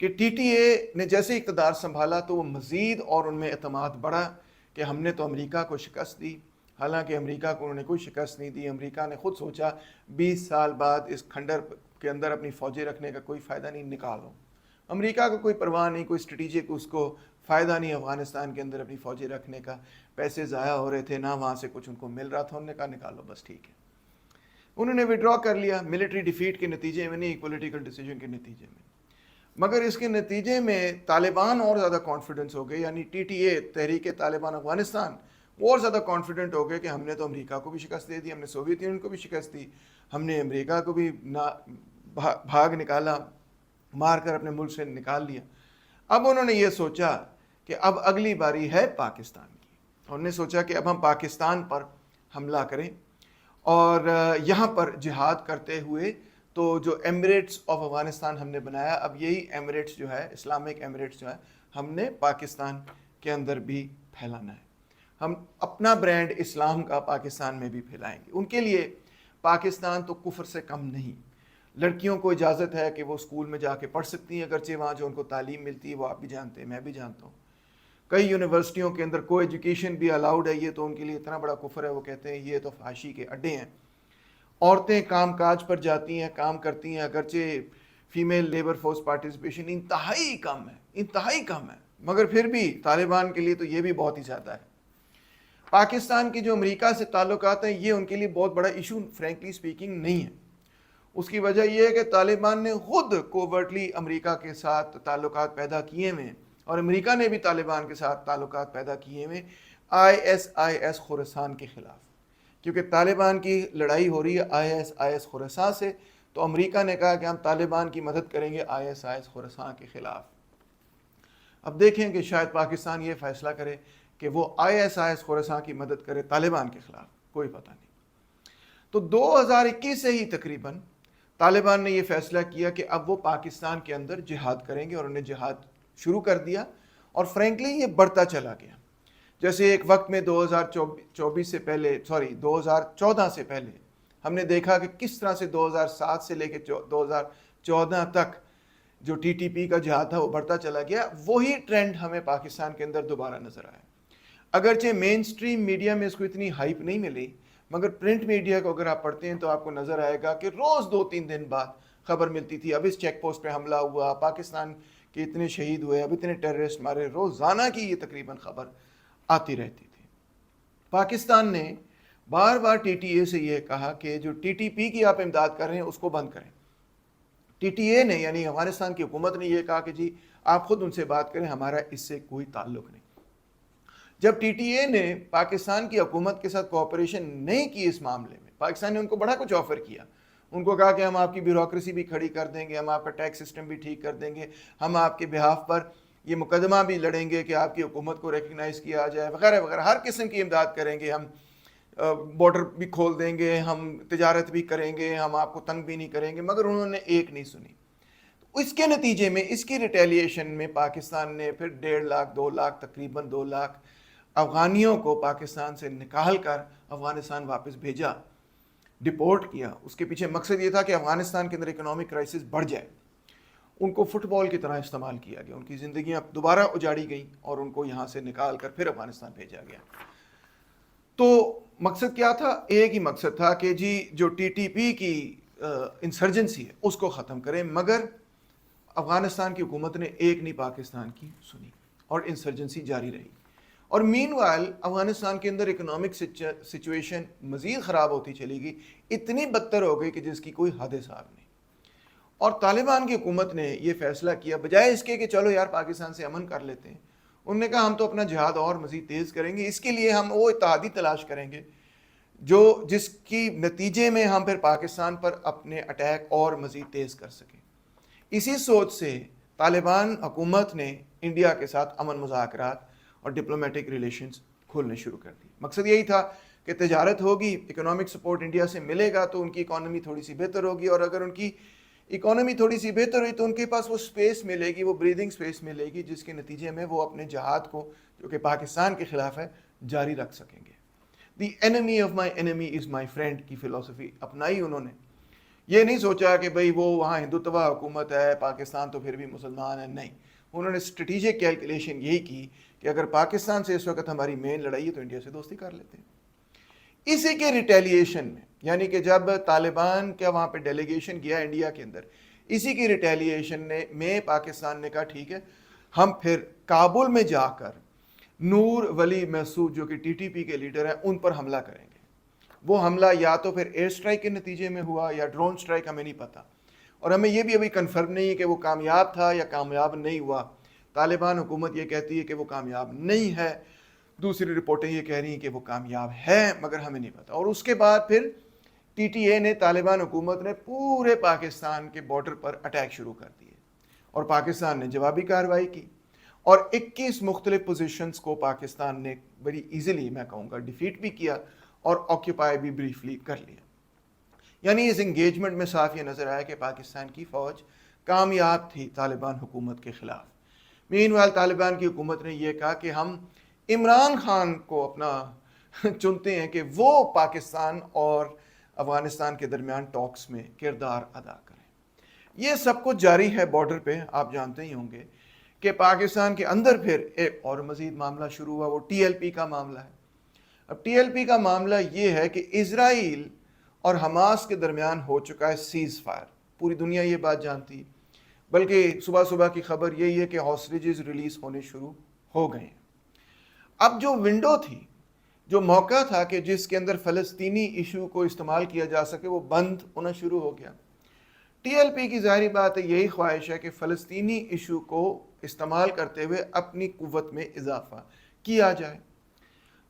کہ T T A نے جیسے اقتدار سنبھالا تو وہ مزید اور ان میں اعتماد بڑھا کہ ہم نے تو امریکہ کو شکست دی، حالانکہ امریکہ کو انہوں نے کوئی شکست نہیں دی۔ امریکہ نے خود سوچا 20 سال بعد اس کھنڈر کے اندر اپنی فوجیں رکھنے کا کوئی فائدہ نہیں، نکالو۔ امریکہ کو کوئی پرواہ نہیں، کوئی اسٹریٹجک اس کو فائدہ نہیں افغانستان کے اندر اپنی فوجیں رکھنے کا، پیسے ضائع ہو رہے تھے، نہ وہاں سے کچھ ان کو مل رہا تھا، انہوں نے کہا نکالو بس ٹھیک ہے۔ انہوں نے وڈرا کر لیا، ملٹری ڈیفیٹ کے نتیجے میں نہیں، ایک پولیٹیکل ڈیسیجن کے نتیجے میں۔ مگر اس کے نتیجے میں طالبان اور زیادہ کانفیڈنس ہو گئے، یعنی ٹی ٹی اے تحریک طالبان افغانستان وہ اور زیادہ کانفیڈنٹ ہو گئے کہ ہم نے تو امریکہ کو بھی شکست دے دی، ہم نے سوویت یونین کو بھی شکست دی، ہم نے امریکہ کو بھی بھاگ نکالا، مار کر اپنے ملک سے نکال لیا۔ اب انہوں نے یہ سوچا کہ اب اگلی باری ہے پاکستان کی، انہوں نے سوچا کہ اب ہم پاکستان پر حملہ کریں اور یہاں پر جہاد کرتے ہوئے تو جو ایمریٹس آف افغانستان ہم نے بنایا، اب یہی ایمریٹس جو ہے، اسلامک ایمریٹس جو ہے، ہم نے پاکستان کے اندر بھی پھیلانا ہے۔ ہم اپنا برانڈ اسلام کا پاکستان میں بھی پھیلائیں گے۔ ان کے لیے پاکستان تو کفر سے کم نہیں، لڑکیوں کو اجازت ہے کہ وہ اسکول میں جا کے پڑھ سکتی ہیں، اگرچہ وہاں جو ان کو تعلیم ملتی ہے وہ آپ بھی جانتے ہیں، میں بھی جانتا ہوں۔ کئی یونیورسٹیوں کے اندر کو ایجوکیشن بھی الاؤڈ ہے، یہ تو ان کے لیے اتنا بڑا کفر ہے، وہ کہتے ہیں یہ تو فحاشی کے اڈے ہیں۔ عورتیں کام کاج پر جاتی ہیں، کام کرتی ہیں، اگرچہ فیمیل لیبر فورس پارٹیسپیشن انتہائی کم ہے، انتہائی کم ہے، مگر پھر بھی طالبان کے لیے تو یہ بھی بہت ہی زیادہ ہے۔ پاکستان کی جو امریکہ سے تعلقات ہیں یہ ان کے لیے بہت بڑا ایشو فرینکلی سپیکنگ نہیں ہے۔ اس کی وجہ یہ ہے کہ طالبان نے خود کوورٹلی امریکہ کے ساتھ تعلقات پیدا کیے ہوئے، اور امریکہ نے بھی طالبان کے ساتھ تعلقات پیدا کیے ہوئے ISIS خوراسان کے خلاف، کیونکہ طالبان کی لڑائی ہو رہی ہے ISIS خوراسان سے، تو امریکہ نے کہا کہ ہم طالبان کی مدد کریں گے ISIS خوراسان کے خلاف۔ اب دیکھیں کہ شاید پاکستان یہ فیصلہ کرے کہ وہ ISIS خوراسان کی مدد کرے طالبان کے خلاف، کوئی پتہ نہیں۔ تو 2021 سے ہی تقریباً طالبان نے یہ فیصلہ کیا کہ اب وہ پاکستان کے اندر جہاد کریں گے، اور انہیں جہاد شروع کر دیا، اور فرینکلی یہ بڑھتا چلا گیا۔ جیسے ایک وقت میں 2024 سے پہلے 2014 سے پہلے ہم نے دیکھا کہ کس طرح سے 2007 سے لے کے 2014 تک جو ٹی ٹی پی کا جہاد تھا وہ بڑھتا چلا گیا۔ وہی ٹرینڈ ہمیں پاکستان کے اندر دوبارہ نظر آیا۔ اگرچہ مین سٹریم میڈیا میں اس کو اتنی ہائپ نہیں ملی، مگر پرنٹ میڈیا کو اگر آپ پڑھتے ہیں تو آپ کو نظر آئے گا کہ روز 2-3 دن بعد خبر ملتی تھی، اب اس چیک پوسٹ پہ حملہ ہوا، پاکستان کے اتنے شہید ہوئے، اب اتنے ٹیررسٹ مارے، روزانہ کی یہ تقریباً خبر آتی رہتی تھی۔ پاکستان نے بار بار ٹی ٹی اے سے یہ کہا کہ جو ٹی ٹی پی کی آپ امداد کر رہے ہیں اس کو بند کریں۔ ٹی ٹی اے نے یعنی افغانستان کی حکومت نے یہ کہا کہ جی آپ خود ان سے بات کریں، ہمارا اس سے کوئی تعلق نہیں۔ جب ٹی ٹی اے نے پاکستان کی حکومت کے ساتھ کوآپریشن نہیں کی اس معاملے میں، پاکستان نے ان کو بڑا کچھ آفر کیا، ان کو کہا کہ ہم آپ کی بیوروکریسی بھی کھڑی کر دیں گے، ہم آپ کا ٹیکس سسٹم بھی ٹھیک کر دیں گے، ہم آپ کے بہاف پر یہ مقدمہ بھی لڑیں گے کہ آپ کی حکومت کو ریکگنائز کیا جائے، وغیرہ وغیرہ، ہر قسم کی امداد کریں گے، ہم بارڈر بھی کھول دیں گے، ہم تجارت بھی کریں گے، ہم آپ کو تنگ بھی نہیں کریں گے، مگر انہوں نے ایک نہیں سنی۔ اس کے نتیجے میں اس کی ریٹیلیشن میں پاکستان نے پھر 1.5 لاکھ 2 لاکھ تقریباً 2 لاکھ افغانیوں کو پاکستان سے نکال کر افغانستان واپس بھیجا، ڈپورٹ کیا۔ اس کے پیچھے مقصد یہ تھا کہ افغانستان کے اندر اکنامک کرائسس بڑھ جائے، ان کو فٹ بال کی طرح استعمال کیا گیا، ان کی زندگیاں دوبارہ اجاڑی گئیں اور ان کو یہاں سے نکال کر پھر افغانستان بھیجا گیا۔ تو مقصد کیا تھا؟ ایک ہی مقصد تھا کہ جی جو ٹی ٹی پی کی انسرجنسی ہے اس کو ختم کریں، مگر افغانستان کی حکومت نے ایک نہیں پاکستان کی سنی اور انسرجنسی جاری رہی۔ اور مین وائل افغانستان کے اندر اکنامک سچویشن مزید خراب ہوتی چلی گئی، اتنی بدتر ہو گئی کہ جس کی کوئی حد حساب نہیں۔ اور طالبان کی حکومت نے یہ فیصلہ کیا، بجائے اس کے کہ چلو یار پاکستان سے امن کر لیتے ہیں، انہوں نے کہا ہم تو اپنا جہاد اور مزید تیز کریں گے، اس کے لیے ہم وہ اتحادی تلاش کریں گے جس کی نتیجے میں ہم پھر پاکستان پر اپنے اٹیک اور مزید تیز کر سکیں۔ اسی سوچ سے طالبان حکومت نے انڈیا کے ساتھ امن مذاکرات اور ڈپلومیٹک ریلیشنز کھولنے شروع کر دی۔ مقصد یہی تھا کہ تجارت ہوگی، اکنامک سپورٹ انڈیا سے ملے گا تو ان کی اکانومی تھوڑی سی بہتر ہوگی، اور اگر ان کی اکانومی تھوڑی سی بہتر ہوئی تو ان کے پاس وہ سپیس ملے گی، وہ بریدنگ سپیس ملے گی، جس کے نتیجے میں وہ اپنے جہاد کو جو کہ پاکستان کے خلاف ہے جاری رکھ سکیں گے۔ دی enemy of my enemy is my friend کی فلسفی اپنائی انہوں نے، یہ نہیں سوچا کہ بھئی وہ وہاں ہندوتوا حکومت ہے، پاکستان تو پھر بھی مسلمان ہے، نہیں. انہوں نے اسٹریٹجک کیلکولیشن یہی کی کہ اگر پاکستان سے اس وقت ہماری مین لڑائی ہے تو انڈیا سے دوستی کر لیتے ہیں. اسی کے ریٹیلیشن میں، یعنی کہ جب طالبان کا وہاں پہ ڈیلیگیشن گیا انڈیا کے اندر، اسی کی ریٹیلیشن میں پاکستان نے کہا ٹھیک ہے، ہم پھر کابل میں جا کر نور ولی محسود جو کہ ٹی ٹی پی کے لیڈر ہیں ان پر حملہ کریں گے. وہ حملہ یا تو پھر ایئر سٹرائک کے نتیجے میں ہوا یا ڈرون سٹرائک، ہمیں نہیں پتہ، اور ہمیں یہ بھی ابھی کنفرم نہیں ہے کہ وہ کامیاب تھا یا کامیاب نہیں ہوا. طالبان حکومت یہ کہتی ہے کہ وہ کامیاب نہیں ہے، دوسری رپورٹیں یہ کہہ رہی ہیں کہ وہ کامیاب ہے، مگر ہمیں نہیں پتہ. اور اس کے بعد پھر ٹی ٹی اے نے، طالبان حکومت نے پورے پاکستان کے بارڈر پر اٹیک شروع کر دیے اور پاکستان نے جوابی کارروائی کی اور 21 مختلف پوزیشنز کو پاکستان نے بڑی ایزیلی، میں کہوں گا، ڈیفیٹ بھی کیا اور آکیوپائی بھی بریفلی کر لیا. یعنی اس انگیجمنٹ میں صاف یہ نظر آیا کہ پاکستان کی فوج کامیاب تھی طالبان حکومت کے خلاف. مین وائل طالبان کی حکومت نے یہ کہا کہ ہم عمران خان کو اپنا چنتے ہیں کہ وہ پاکستان اور افغانستان کے درمیان ٹاکس میں کردار ادا کریں. یہ سب کچھ جاری ہے بارڈر پہ. آپ جانتے ہی ہوں گے کہ پاکستان کے اندر پھر ایک اور مزید معاملہ شروع ہوا، وہ ٹی ایل پی کا معاملہ ہے. اب ٹی ایل پی کا معاملہ یہ ہے کہ اسرائیل اور حماس کے درمیان ہو چکا ہے سیز فائر. پوری دنیا یہ بات جانتی، بلکہ صبح صبح کی خبر یہی ہے کہ ہاسٹیجز ریلیز ہونے شروع ہو گئے ہیں. اب جو ونڈو تھی، جو موقع تھا کہ جس کے اندر فلسطینی ایشو کو استعمال کیا جا سکے، وہ بند ہونا شروع ہو گیا. ٹی ایل پی کی ظاہری بات ہے یہی خواہش ہے کہ فلسطینی ایشو کو استعمال کرتے ہوئے اپنی قوت میں اضافہ کیا جائے.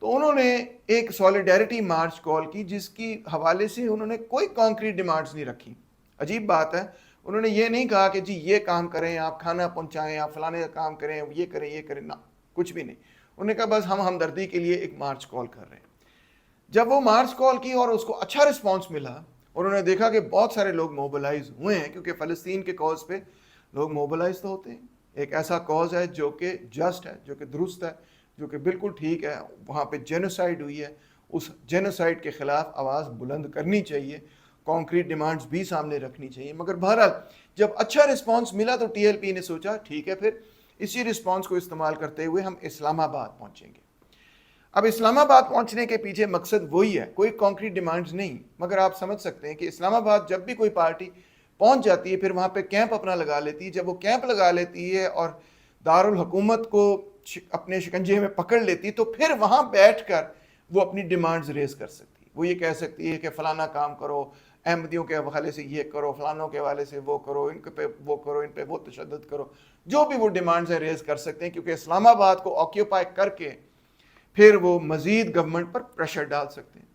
تو انہوں نے ایک سولیڈیرٹی مارچ کال کی جس کی حوالے سے انہوں نے کوئی کانکریٹ ڈیمانڈز نہیں رکھی. عجیب بات ہے، انہوں نے یہ نہیں کہا کہ جی یہ کام کریں، آپ کھانا پہنچائیں، آپ فلانے کا کام کریں، یہ کریں یہ کریں، نہ، کچھ بھی نہیں. انہوں نے کہا بس ہم ہمدردی کے لیے ایک مارچ کال کر رہے ہیں. جب وہ مارچ کال کی اور اس کو اچھا رسپانس ملا، اور انہوں نے دیکھا کہ بہت سارے لوگ موبلائز ہوئے ہیں، کیونکہ فلسطین کے کاز پہ لوگ موبلائز تو ہوتے ہیں. ایک ایسا کاز ہے جو کہ جسٹ ہے، جو کہ درست ہے، جو کہ بالکل ٹھیک ہے. وہاں پہ جینوسائیڈ ہوئی ہے، اس جینوسائیڈ کے خلاف آواز بلند کرنی چاہیے، کانکریٹ ڈیمانڈز بھی سامنے رکھنی چاہیے. مگر بہرحال جب اچھا رسپانس ملا تو ٹی ایل پی نے سوچا ٹھیک ہے، پھر اسی رسپانس کو استعمال کرتے ہوئے ہم اسلام آباد پہنچیں گے. اب اسلام آباد پہنچنے کے پیچھے مقصد وہی ہے، کوئی کانکریٹ ڈیمانڈز نہیں. مگر آپ سمجھ سکتے ہیں کہ اسلام آباد جب بھی کوئی پارٹی پہنچ جاتی ہے پھر وہاں پہ کیمپ اپنا لگا لیتی ہے. جب وہ کیمپ لگا لیتی ہے اور دارالحکومت کو اپنے شکنجے میں پکڑ لیتی تو پھر وہاں بیٹھ کر وہ اپنی ڈیمانڈز ریز کر سکتی. وہ یہ کہہ سکتی ہے کہ فلانا کام کرو، احمدیوں کے حوالے سے یہ کرو، فلانوں کے حوالے سے وہ کرو، ان پہ وہ کرو، ان پہ وہ تشدد کرو. جو بھی وہ ڈیمانڈز ہیں ریز کر سکتے ہیں، کیونکہ اسلام آباد کو آکیوپائی کر کے پھر وہ مزید گورنمنٹ پر پریشر ڈال سکتے ہیں.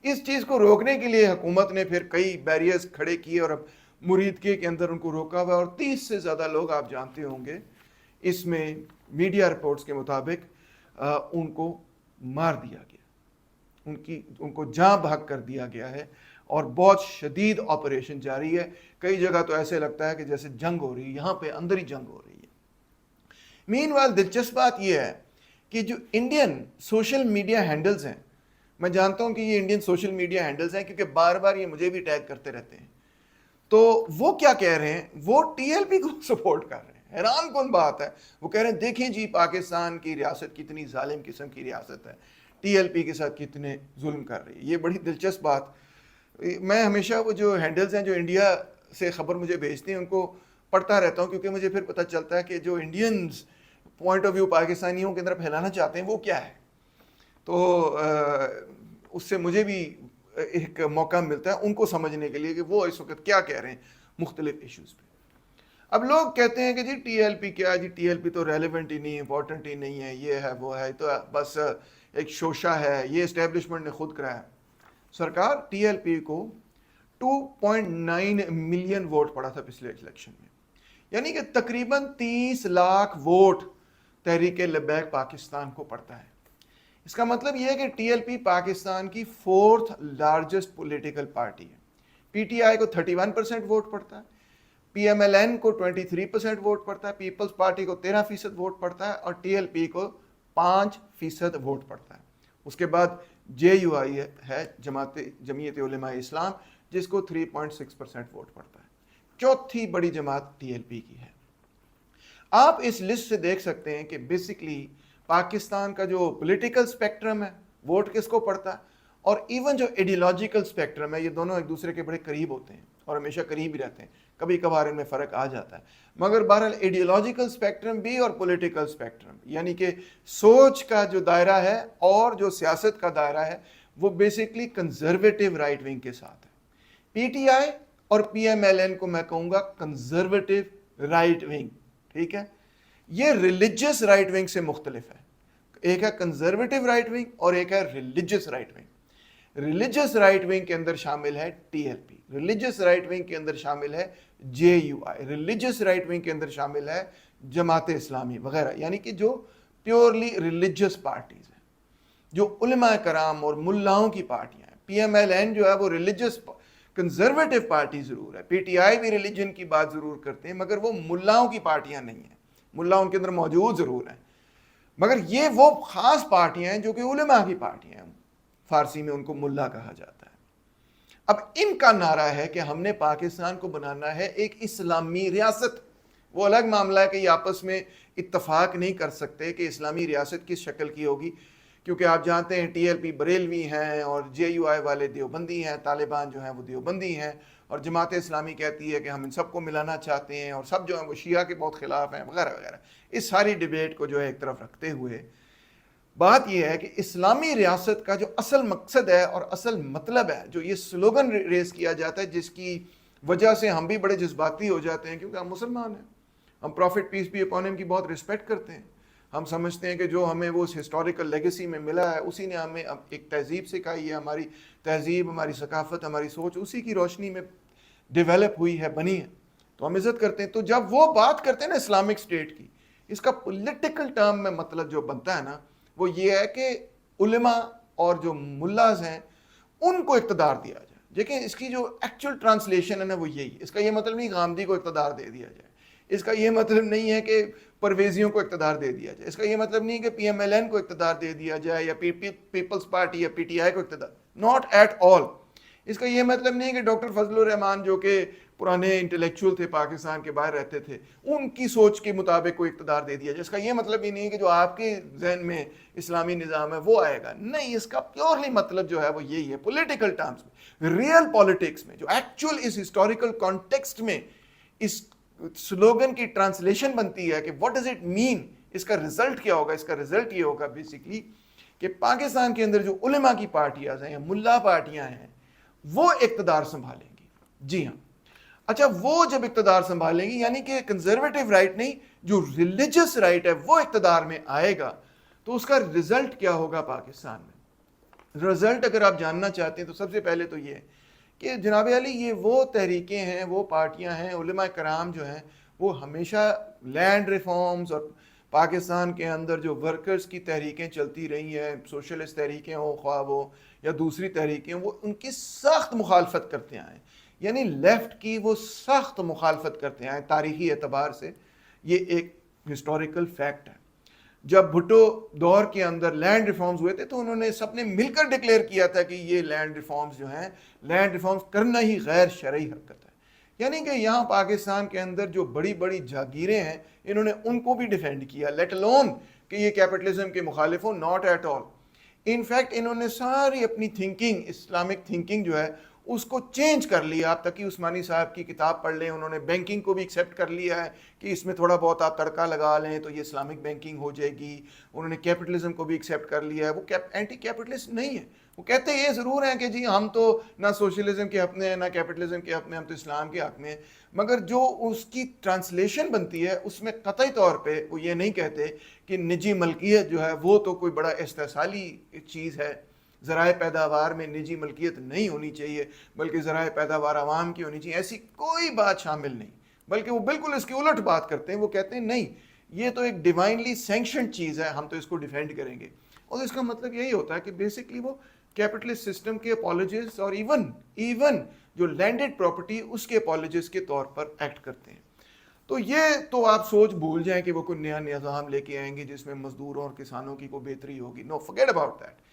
اس چیز کو روکنے کے لیے حکومت نے پھر کئی بیریئرز کھڑے کیے اور اب مریدکے کے اندر ان کو روکا ہوا ہے. اور 30 سے زیادہ لوگ آپ جانتے ہوں گے اس میں میڈیا رپورٹس کے مطابق ان کو مار دیا گیا، ان کو جاں بحق کر دیا گیا ہے اور بہت شدید آپریشن جاری ہے. کئی جگہ تو ایسے لگتا ہے کہ جیسے جنگ ہو رہی ہے، یہاں پہ اندر ہی جنگ ہو رہی ہے. مین وائل دلچسپ بات یہ ہے کہ جو انڈین سوشل میڈیا ہینڈلز ہیں، میں جانتا ہوں کہ یہ انڈین سوشل میڈیا ہینڈلز ہیں کیونکہ بار بار یہ مجھے بھی ٹیگ کرتے رہتے ہیں، تو وہ کیا کہہ رہے ہیں؟ وہ ٹی ایل پی کو سپورٹ کر رہے ہیں. حیران کن بات ہے، وہ کہہ رہے ہیں دیکھیں جی پاکستان کی ریاست کتنی ظالم قسم کی ریاست ہے، ٹی ایل پی کے ساتھ کتنے ظلم کر رہی ہے. یہ بڑی دلچسپ بات. میں ہمیشہ وہ جو ہینڈلز ہیں جو انڈیا سے خبر مجھے بھیجتے ہیں ان کو پڑھتا رہتا ہوں، کیونکہ مجھے پھر پتہ چلتا ہے کہ جو انڈینز پوائنٹ آف ویو پاکستانیوں کے اندر پھیلانا چاہتے ہیں وہ کیا ہے. تو اس سے مجھے بھی ایک موقع ملتا ہے ان کو سمجھنے کے لیے کہ وہ اس وقت کیا کہہ رہے ہیں مختلف ایشوز پہ. اب لوگ کہتے ہیں کہ جی ٹی ایل پی کیا ہے، جی ٹی ایل پی تو ریلیونٹ ہی نہیں، امپورٹنٹ ہی نہیں ہے، یہ ہے وہ ہے، تو بس ایک شوشہ ہے، یہ اسٹیبلشمنٹ نے خود کرایا. سرکار ٹی ایل پی کو 2.9 ملین ووٹ پڑا تھا پچھلے الیکشن میں، یعنی کہ تقریباً 30 لاکھ ووٹ تحریک لبیک پاکستان کو پڑتا ہے. اس کا مطلب یہ ہے کہ ٹی ایل پی پاکستان کی 4th لارجسٹ پولیٹیکل پارٹی ہے. پی ٹی آئی کو 31% ووٹ پڑتا ہے، پی ایم ایل این کو 23% ووٹ پڑتا ہے، پیپلز پارٹی کو 13% ووٹ پڑتا ہے اور ٹی ایل پی کو 5% ووٹ پڑتا ہے. اس کے بعد جے یو آئی ہے، جمعیت علماء اسلام، جس کو 3.6% ووٹ پڑتا ہے. چوتھی بڑی جماعت TLP کی ہے. آپ اس لسٹ سے دیکھ سکتے ہیں کہ بیسکلی پاکستان کا جو پولیٹیکل سپیکٹرم ہے ووٹ کس کو پڑتا ہے, اور ایون جو ایڈیولوجیکل سپیکٹرم ہے, یہ دونوں ایک دوسرے کے بڑے قریب ہوتے ہیں اور ہمیشہ قریب ہی رہتے ہیں, کبھی کبھار ان میں فرق آ جاتا ہے, مگر بہرحال ایڈیولوجیکل سپیکٹرم بھی اور پولیٹیکل سپیکٹرم, یعنی کہ سوچ کا جو دائرہ ہے اور جو سیاست کا دائرہ ہے وہ بیسکلی کنزرویٹو رائٹ ونگ کے ساتھ ہے. PTI اور PMLN کو میں کہوں گا کنزرویٹو رائٹ ونگ, ٹھیک ہے. یہ ریلیجس رائٹ ونگ سے مختلف ہے. ایک ہے کنزرویٹو رائٹ ونگ اور ایک ہے religious right wing. Religious right wing کے اندر شامل ہے TLP, ریلیجس رائٹ ونگ کے اندر شامل ہے JUI, ریلیجس رائٹ ونگ کے اندر شامل ہے جماعت اسلامی وغیرہ, یعنی کہ جو پیورلی ریلیجس پارٹیز ہیں, جو علماء کرام اور ملاؤں کی پارٹیاں ہیں. PMLN جو ہے وہ ریلیجس کنزرویٹو پارٹی ضرور ہے, PTI بھی ریلیجن کی بات ضرور کرتے ہیں, مگر وہ ملاؤں کی پارٹیاں نہیں ہیں. ملا ان کے اندر موجود ضرور ہیں, مگر یہ وہ خاص پارٹیاں ہیں جو کہ علماء کی پارٹیاں ہیں, فارسی میں ان کو ملا کہا جاتا ہے. اب ان کا نعرہ ہے کہ ہم نے پاکستان کو بنانا ہے ایک اسلامی ریاست. وہ الگ معاملہ ہے کہ یہ آپس میں اتفاق نہیں کر سکتے کہ اسلامی ریاست کس شکل کی ہوگی, کیونکہ آپ جانتے ہیں TLP بریلوی ہیں اور JUI والے دیوبندی ہیں, طالبان جو ہیں وہ دیوبندی ہیں, اور جماعت اسلامی کہتی ہے کہ ہم ان سب کو ملانا چاہتے ہیں, اور سب جو ہیں وہ شیعہ کے بہت خلاف ہیں وغیرہ وغیرہ. اس ساری ڈیبیٹ کو جو ہے ایک طرف رکھتے ہوئے بات یہ ہے کہ اسلامی ریاست کا جو اصل مقصد ہے اور اصل مطلب ہے, جو یہ سلوگن ریز کیا جاتا ہے, جس کی وجہ سے ہم بھی بڑے جذباتی ہو جاتے ہیں کیونکہ ہم مسلمان ہیں, ہم profit piece be upon him کی بہت رسپیکٹ کرتے ہیں, ہم سمجھتے ہیں کہ جو ہمیں وہ ہسٹوریکل لیگیسی میں ملا ہے اسی نے ہمیں ایک تہذیب سکھائی ہے, ہماری تہذیب, ہماری ثقافت, ہماری سوچ اسی کی روشنی میں ڈیولپ ہوئی ہے, بنی ہے, تو ہم عزت کرتے ہیں. تو جب وہ بات کرتے ہیں نا اسلامک اسٹیٹ کی, اس کا پولیٹیکل ٹرم میں مطلب جو بنتا ہے نا وہ یہ ہے کہ علماء اور جو ملاز ہیں ان کو اقتدار دیا جائے. دیکھیں اس کی جو ایکچوئل ٹرانسلیشن ہے نا وہ یہی, اس کا یہ مطلب نہیں غامدی کو اقتدار دے دیا جائے, اس کا یہ مطلب نہیں ہے کہ پرویزیوں کو اقتدار دے دیا جائے, اس کا یہ مطلب نہیں کہ PMLN کو اقتدار دے دیا جائے یا پیپلز پارٹی یا PTI کو اقتدار, ناٹ ایٹ آل. اس کا یہ مطلب نہیں کہ ڈاکٹر فضل الرحمان جو کہ پرانے انٹلیکچوئل تھے, پاکستان کے باہر رہتے تھے, ان کی سوچ کے مطابق کوئی اقتدار دے دیا جائے. اس کا یہ مطلب ہی نہیں کہ جو آپ کے ذہن میں اسلامی نظام ہے وہ آئے گا, نہیں. اس کا پیورلی مطلب جو ہے وہ یہی ہے پولیٹیکل ٹرمز میں, ریئل پالیٹکس میں, جو ایکچوئل اس ہسٹوریکل کانٹیکسٹ میں اس سلوگن کی ٹرانسلیشن بنتی ہے کہ واٹ ڈز اٹ مین, اس کا رزلٹ کیا ہوگا. اس کا رزلٹ یہ ہوگا بیسکلی کہ پاکستان کے اندر جو علماء کی پارٹیاں ہیں یا ملا پارٹیاں ہیں وہ اقتدار سنبھالیں گی. جی ہاں, اچھا, وہ جب اقتدار سنبھالیں گی یعنی کہ کنزرویٹو رائٹ نہیں, جو ریلیجس رائٹ ہے وہ اقتدار میں آئے گا, تو اس کا رزلٹ کیا ہوگا پاکستان میں. رزلٹ اگر آپ جاننا چاہتے ہیں تو سب سے پہلے تو یہ ہے کہ جناب علی یہ وہ تحریکیں ہیں, وہ پارٹیاں ہیں, علماء کرام جو ہیں وہ ہمیشہ لینڈ ریفارمز اور پاکستان کے اندر جو ورکرز کی تحریکیں چلتی رہی ہیں, سوشلسٹ تحریکیں ہوں خواہ وہ یا دوسری تحریکیں, وہ ان کی سخت مخالفت کرتے آئے, یعنی لیفٹ کی وہ سخت مخالفت کرتے آئے تاریخی اعتبار سے. یہ ایک ہسٹوریکل فیکٹ ہے. جب بھٹو دور کے اندر لینڈ ریفارمز ہوئے تھے تو انہوں نے سب نے مل کر ڈکلیئر کیا تھا کہ یہ لینڈ ریفارمز جو ہیں, لینڈ ریفارمز کرنا ہی غیر شرعی حرکت ہے. یعنی کہ یہاں پاکستان کے اندر جو بڑی بڑی جاگیریں ہیں انہوں نے ان کو بھی ڈیفینڈ کیا, لیٹ الون کہ یہ کیپٹلزم کے مخالف ہوں, not at all. In fact انہوں نے ساری اپنی تھنکنگ, اسلامک تھنکنگ جو ہے اس کو چینج کر لیا. آپ تقی عثمانی صاحب کی کتاب پڑھ لیں, انہوں نے بینکنگ کو بھی ایکسیپٹ کر لیا ہے کہ اس میں تھوڑا بہت آپ تڑکا لگا لیں تو یہ اسلامک بینکنگ ہو جائے گی. انہوں نے کیپٹلزم کو بھی ایکسیپٹ کر لیا ہے. وہ اینٹی کیپٹلسٹ نہیں ہے, وہ کہتے ہیں یہ ضرور ہیں کہ جی ہم تو نہ سوشلزم کے حق میں ہیں نہ کیپٹلزم کے حق میں, ہم تو اسلام کے حق میں ہیں. مگر جو اس کی ٹرانسلیشن بنتی ہے اس میں قطعی طور پہ وہ یہ نہیں کہتے کہ نجی ملکیت جو ہے وہ تو کوئی بڑا استحصالی چیز ہے. ذرائع پیداوار میں نجی ملکیت نہیں ہونی چاہیے, بلکہ ذرائع پیداوار عوام کی ہونی چاہیے, ایسی کوئی بات شامل نہیں. بلکہ وہ بالکل اس کی الٹ بات کرتے ہیں. وہ کہتے ہیں نہیں, یہ تو ایک ڈیوائنلی سینکشنڈ چیز ہے, ہم تو اس کو ڈیفینڈ کریں گے. اور اس کا مطلب یہی ہوتا ہے کہ بیسکلی وہ کیپٹلسٹ سسٹم کے اپالوجسٹ اور ایون جو لینڈڈ پراپرٹی اس کے اپالوجسٹ کے طور پر ایکٹ کرتے ہیں. تو یہ تو آپ سوچ بھول جائیں کہ وہ کوئی نیا نظام لے کے آئیں گے جس میں مزدوروں اور کسانوں کی کوئی بہتری ہوگی. نو, forget about that.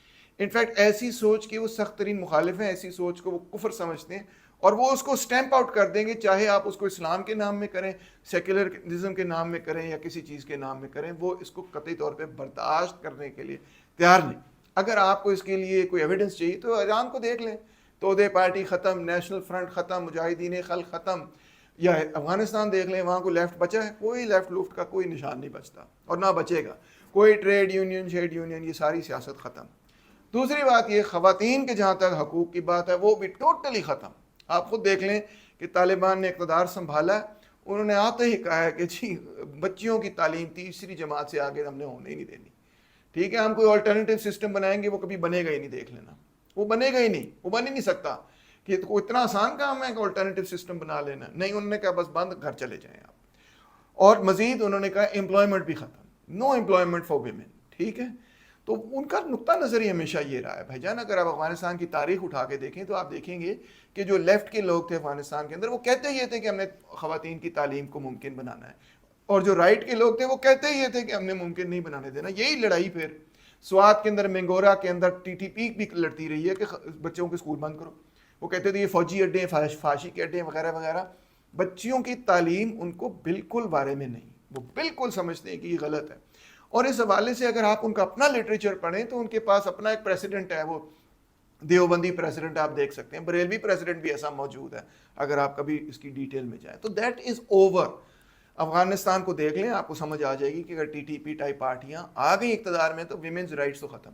انفیکٹ ایسی سوچ کے وہ سخت ترین مخالف ہیں, ایسی سوچ کو وہ کفر سمجھتے ہیں, اور وہ اس کو اسٹیمپ آؤٹ کر دیں گے، چاہے آپ اس کو اسلام کے نام میں کریں، سیکولرزم کے نام میں کریں یا کسی چیز کے نام میں کریں، وہ اس کو قطعی طور پہ برداشت کرنے کے لیے تیار نہیں۔ اگر آپ کو اس کے لیے کوئی ایویڈنس چاہیے تو ایران کو دیکھ لیں، تودے پارٹی ختم، نیشنل فرنٹ ختم، مجاہدین خلق ختم، یا افغانستان دیکھ لیں، وہاں کوئی لیفٹ بچا ہے؟ کوئی لیفٹ لوفٹ کا کوئی نشان نہیں بچتا اور نہ بچے گا۔ کوئی ٹریڈ یونین، شیڈ یونین، یہ ساری سیاست ختم۔ دوسری بات یہ خواتین کے جہاں تک حقوق کی بات ہے وہ بھی ٹوٹلی ختم۔ آپ خود دیکھ لیں کہ طالبان نے اقتدار سنبھالا، انہوں نے آتے ہی کہا ہے کہ جی بچیوں کی تعلیم تیسری جماعت سے آگے ہم نے ہونے ہی نہیں دینی، ٹھیک ہے، ہم کوئی آلٹرنیٹیو سسٹم بنائیں گے، وہ کبھی بنے گا ہی نہیں، دیکھ لینا، وہ بنے گا ہی نہیں، وہ بن ہی نہیں سکتا کہ اتنا آسان کام ہے کہ آلٹرنیٹیو سسٹم بنا لینا، نہیں، انہوں نے کہا بس بند، گھر چلے جائیں آپ۔ اور مزید انہوں نے کہا امپلائمنٹ بھی ختم، نو امپلائمنٹ فار ویمن، ٹھیک ہے۔ تو ان کا نقطہ نظر ہی ہمیشہ یہ رہا ہے بھائی جان، اگر آپ افغانستان کی تاریخ اٹھا کے دیکھیں تو آپ دیکھیں گے کہ جو لیفٹ کے لوگ تھے افغانستان کے اندر وہ کہتے یہ تھے کہ ہم نے خواتین کی تعلیم کو ممکن بنانا ہے، اور جو رائٹ کے لوگ تھے وہ کہتے یہ تھے کہ ہم نے ممکن نہیں بنانے دینا۔ یہی لڑائی پھر سوات کے اندر، منگورا کے اندر ٹی ٹی پی بھی لڑتی رہی ہے کہ بچوں کے اسکول بند کرو۔ وہ کہتے تھے یہ فوجی اڈے، فاشی کے اڈے وغیرہ وغیرہ۔ بچیوں کی تعلیم ان کو بالکل بارے میں نہیں، وہ بالکل سمجھتے ہیں کہ یہ غلط ہے۔ اور اس حوالے سے اگر آپ ان کا اپنا لٹریچر پڑھیں تو ان کے پاس اپنا ایک پریسیڈنٹ ہے، وہ دیوبندی پریسیڈنٹ آپ دیکھ سکتے ہیں، بریلوی پریسیڈنٹ بھی ایسا موجود ہے اگر آپ کبھی اس کی ڈیٹیل میں جائیں تو دیٹ از اوور۔ افغانستان کو دیکھ لیں، آپ کو سمجھ آ جائے گی کہ اگر ٹی ٹی پی ٹائپ پارٹیاں آ گئی اقتدار میں تو ویمنز رائٹس تو ختم،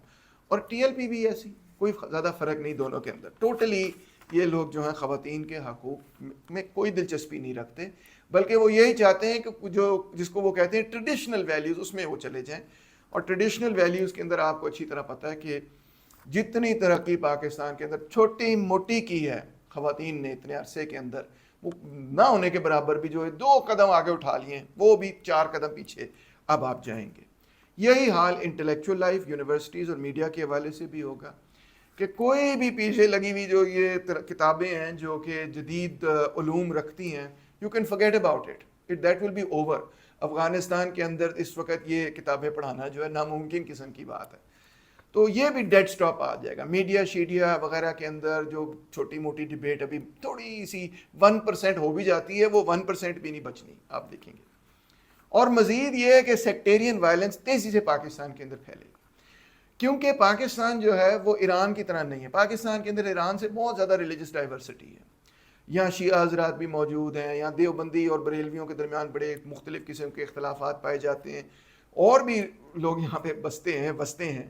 اور ٹی ایل پی بھی ایسی، کوئی زیادہ فرق نہیں دونوں کے اندر۔ ٹوٹلی یہ لوگ جو ہیں خواتین کے حقوق میں کوئی دلچسپی نہیں رکھتے، بلکہ وہ یہی چاہتے ہیں کہ جو جس کو وہ کہتے ہیں ٹریڈیشنل ویلیوز، اس میں وہ چلے جائیں۔ اور ٹریڈیشنل ویلیوز کے اندر آپ کو اچھی طرح پتہ ہے کہ جتنی ترقی پاکستان کے اندر چھوٹی موٹی کی ہے خواتین نے اتنے عرصے کے اندر، وہ نہ ہونے کے برابر بھی جو ہے 2 قدم آگے اٹھا لیے ہیں، وہ بھی 4 قدم پیچھے اب آپ جائیں گے۔ یہی حال انٹلیکچوئل لائف، یونیورسٹیز اور میڈیا کے حوالے سے بھی ہوگا کہ کوئی بھی پیچھے لگی ہوئی جو یہ کتابیں ہیں جو کہ جدید علوم رکھتی ہیں، you can forget about it, that will be over. Afghanistan کے اندر اس وقت یہ کتابیں پڑھانا جو ہے ناممکن قسم کی بات ہے، تو یہ بھی ڈیڈ سٹاپ آ جائے گا۔ میڈیا شیڈیا وغیرہ کے اندر جو چھوٹی موٹی ڈیبیٹ ابھی تھوڑی سی 1% ہو بھی جاتی ہے، وہ 1% بھی نہیں بچنی، آپ دیکھیں گے۔ اور مزید یہ ہے کہ سیکٹیرین وائلنس تیزی سے پاکستان کے اندر پھیلے گی، کیونکہ پاکستان جو ہے وہ ایران کی طرح نہیں ہے۔ پاکستان کے اندر ایران سے بہت زیادہ ریلیجس ڈائیورسٹی ہے، یہاں شیعہ حضرات بھی موجود ہیں، یہاں دیوبندی اور بریلویوں کے درمیان بڑے مختلف قسم کے اختلافات پائے جاتے ہیں، اور بھی لوگ یہاں پہ بستے ہیں۔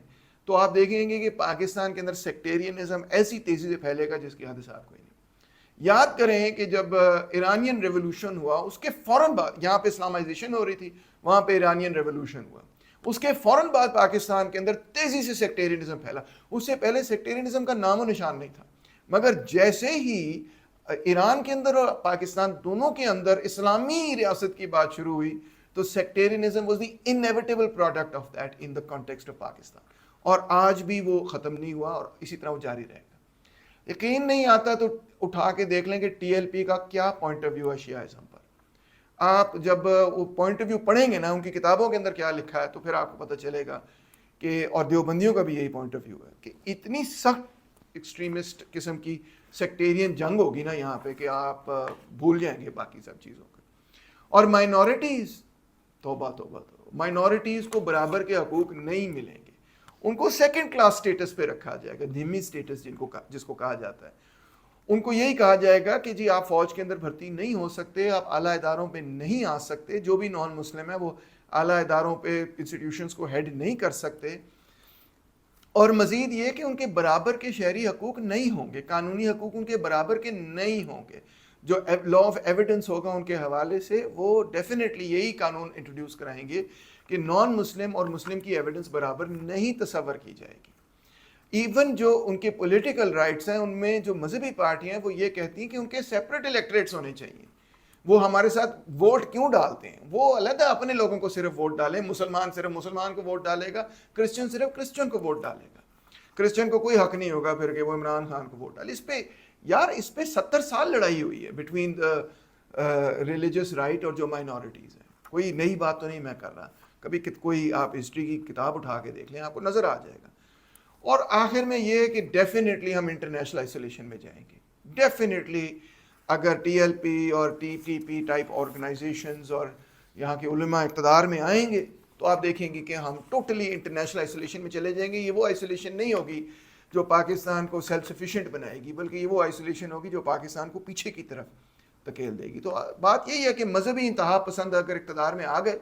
تو آپ دیکھیں گے کہ پاکستان کے اندر سیکٹیرینزم ایسی تیزی سے پھیلے گا جس کی حد صاحب کوئی نہیں۔ یاد کریں کہ جب ایرانین ریولوشن ہوا اس کے فوراً بعد، یہاں پہ اسلامائزیشن ہو رہی تھی، وہاں پہ ایرانین ریولوشن ہوا، اس کے فوراً بعد پاکستان کے اندر تیزی سے سیکٹیرینزم پھیلا۔ اس سے پہلے سیکٹیرینزم کا نام و نشان نہیں تھا، مگر جیسے ہی ایران کے اندر اور پاکستان دونوں کے اندر اسلامی ریاست کی بات شروع ہوئی تو sectarianism was the inevitable product of that in the context of Pakistan, اور آج بھی وہ ختم نہیں ہوا اور اسی طرح وہ جاری رہے گا۔ یقین نہیں آتا تو اٹھا کے دیکھ لیں کہ ٹی ایل پی کا کیا پوائنٹ آف ویو ہے شیعہ پر۔ آپ جب وہ پوائنٹ آف ویو پڑھیں گے نا، ان کی کتابوں کے اندر کیا لکھا ہے، تو پھر آپ کو پتہ چلے گا کہ، اور دیوبندیوں کا بھی یہی پوائنٹ آف ویو ہے کہ اتنی سخت ایکسٹریمسٹ قسم کی سیکٹیرین جنگ ہوگی نا یہاں پہ کہ آپ بھول جائیں گے باقی سب چیزوں کو۔ اور مائنورٹیز، توبہ توبہ توبہ، مائنورٹیز کو برابر کے حقوق نہیں ملیں گے، ان کو سیکنڈ کلاس سٹیٹس پہ رکھا جائے گا، دھیمی سٹیٹس جس کو کہا جاتا ہے۔ ان کو یہی کہا جائے گا کہ جی آپ فوج کے اندر بھرتی نہیں ہو سکتے، آپ اعلیٰ اداروں پہ نہیں آ سکتے، جو بھی نان مسلم ہے وہ اعلیٰ اداروں پہ انسٹیٹیوشنز کو ہیڈ نہیں کر سکتے۔ اور مزید یہ کہ ان کے برابر کے شہری حقوق نہیں ہوں گے، قانونی حقوق ان کے برابر کے نہیں ہوں گے۔ جو لا آف ایویڈنس ہوگا ان کے حوالے سے، وہ ڈیفینیٹلی یہی قانون انٹروڈیوس کرائیں گے کہ نان مسلم اور مسلم کی ایویڈنس برابر نہیں تصور کی جائے گی۔ ایون جو ان کے پولیٹیکل رائٹس ہیں، ان میں جو مذہبی پارٹیاں ہیں وہ یہ کہتی ہیں کہ ان کے سیپریٹ الیکٹریٹس ہونے چاہیے، وہ ہمارے ساتھ ووٹ کیوں ڈالتے ہیں، وہ علیحدہ اپنے لوگوں کو صرف ووٹ ڈالیں، مسلمان صرف مسلمان کو ووٹ ڈالے گا، کرسچن صرف کرسچن کو ووٹ ڈالے گا، کرسچن کو کوئی حق نہیں ہوگا پھر کہ وہ عمران خان کو ووٹ ڈالے۔ اس پہ 70 سال لڑائی ہوئی ہے بٹوین ریلیجس رائٹ اور جو مائنورٹیز ہیں، کوئی نئی بات تو نہیں میں کر رہا، کبھی کوئی آپ ہسٹری کی کتاب اٹھا کے دیکھ لیں، آپ کو نظر آ جائے گا۔ اور آخر میں یہ ہے کہ ڈیفینیٹلی ہم انٹرنیشنل آئسولیشن میں جائیں گے، ڈیفینیٹلی اگر ٹی ایل پی اور T T P type organisations اور یہاں کے علماء اقتدار میں آئیں گے تو آپ دیکھیں گے کہ ہم ٹوٹلی انٹرنیشنل آئسولیشن میں چلے جائیں گے. یہ وہ آئسولیشن نہیں ہوگی جو پاکستان کو سیلف سفیشینٹ بنائے گی, بلکہ یہ وہ آئسولیشن ہوگی جو پاکستان کو پیچھے کی طرف دھکیل دے گی. تو بات یہی ہے کہ مذہبی انتہا پسند اگر اقتدار میں آ گئے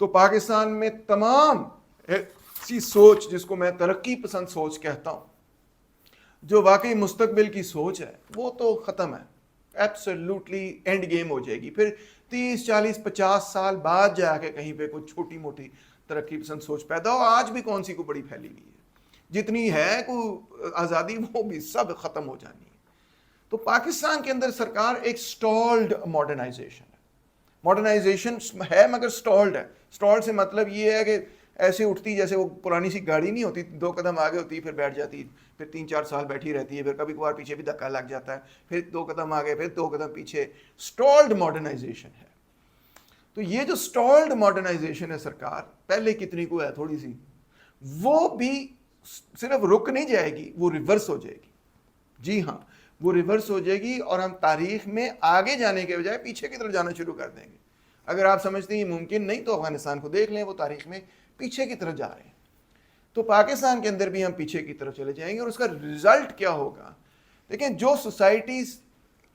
تو پاکستان میں تمام ایسی سوچ جس کو میں ترقی پسند سوچ کہتا ہوں, جو واقعی مستقبل کی سوچ ہے, وہ تو ختم ہے, ایبسلیوٹلی اینڈ گیم ہو جائے گی. پھر 30-40-50 سال بعد جا کے کہیں پہ کوئی چھوٹی موٹی ترقی پسند سوچ پیدا ہو. آج بھی کون سی کو بڑی پھیلی ہوئی ہے, جتنی ہے کوئی آزادی وہ بھی سب ختم ہو جانی ہے. تو پاکستان کے اندر سرکار ایک سٹالڈ ماڈرنائزیشن ہے. ماڈرنائزیشن ہے مگر سٹالڈ ہے. سٹالڈ سے مطلب یہ ہے کہ ایسے اٹھتی جیسے وہ پرانی سی گاڑی نہیں ہوتی, 2 قدم آگے ہوتی پھر بیٹھ جاتی, پھر 3-4 سال بیٹھی رہتی ہے, پھر کبھی کبھار پیچھے بھی دھکا لگ جاتا ہے, پھر 2 قدم آگے پھر 2 قدم پیچھے. سٹالڈ ماڈرنائزیشن ہے. تو یہ جو سٹالڈ ماڈرنائزیشن ہے سرکار, پہلے کتنی کو ہے تھوڑی سی, وہ بھی صرف رک نہیں جائے گی, وہ ریورس ہو جائے گی. جی ہاں, وہ ریورس ہو جائے گی اور ہم تاریخ میں آگے جانے کے بجائے پیچھے کی طرف جانا شروع کر دیں گے. اگر آپ سمجھتے ہیں یہ ممکن نہیں تو افغانستان کو دیکھ لیں, وہ تاریخ میں پیچھے کی طرف جا رہے ہیں. تو پاکستان کے اندر بھی ہم پیچھے کی طرف چلے جائیں گے, اور اس کا رزلٹ کیا ہوگا. دیکھیں, جو سوسائٹیز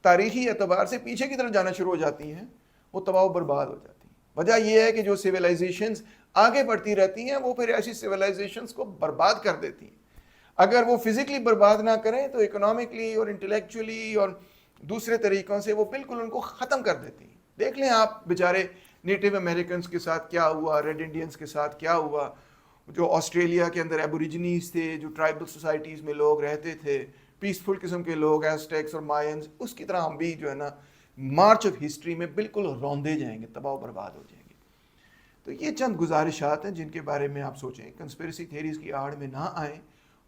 تاریخی اعتبار سے پیچھے کی طرف جانا شروع ہو جاتی ہیں وہ تباہ و برباد ہو جاتی ہیں. وجہ یہ ہے کہ جو سویلائزیشنز آگے بڑھتی رہتی ہیں وہ پھر ایسی سویلائزیشنز کو برباد کر دیتی ہیں. اگر وہ فزیکلی برباد نہ کریں تو اکنامکلی اور انٹلیکچولی اور دوسرے طریقوں سے وہ بالکل ان کو ختم کر دیتی ہیں. دیکھ لیں آپ بیچارے نیٹو امریکنز کے ساتھ کیا ہوا, ریڈ انڈینز کے ساتھ کیا ہوا, جو آسٹریلیا کے اندر ایبوریجنیز تھے, جو ٹرائبل سوسائٹیز میں لوگ رہتے تھے, پیسفل قسم کے لوگ, ایزٹیکس اور مائنز, اس کی طرح ہم بھی جو ہے نا مارچ آف ہسٹری میں بالکل روندے جائیں گے, تباہ و برباد ہو جائیں گے. تو یہ چند گزارشات ہیں جن کے بارے میں آپ سوچیں, کنسپریسی تھیریز کی آڑ میں نہ آئیں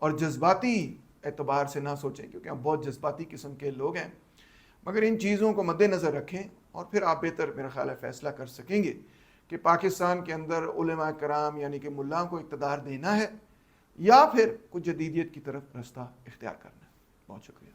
اور جذباتی اعتبار سے نہ سوچیں, کیونکہ ہم بہت جذباتی قسم کے لوگ ہیں. مگر ان چیزوں کو مد نظر رکھیں اور پھر آپ بہتر میرا خیال ہے فیصلہ کر سکیں گے کہ پاکستان کے اندر علماء کرام یعنی کہ ملاؤں کو اقتدار دینا ہے یا پھر کچھ جدیدیت کی طرف رستہ اختیار کرنا ہے. بہت شکریہ.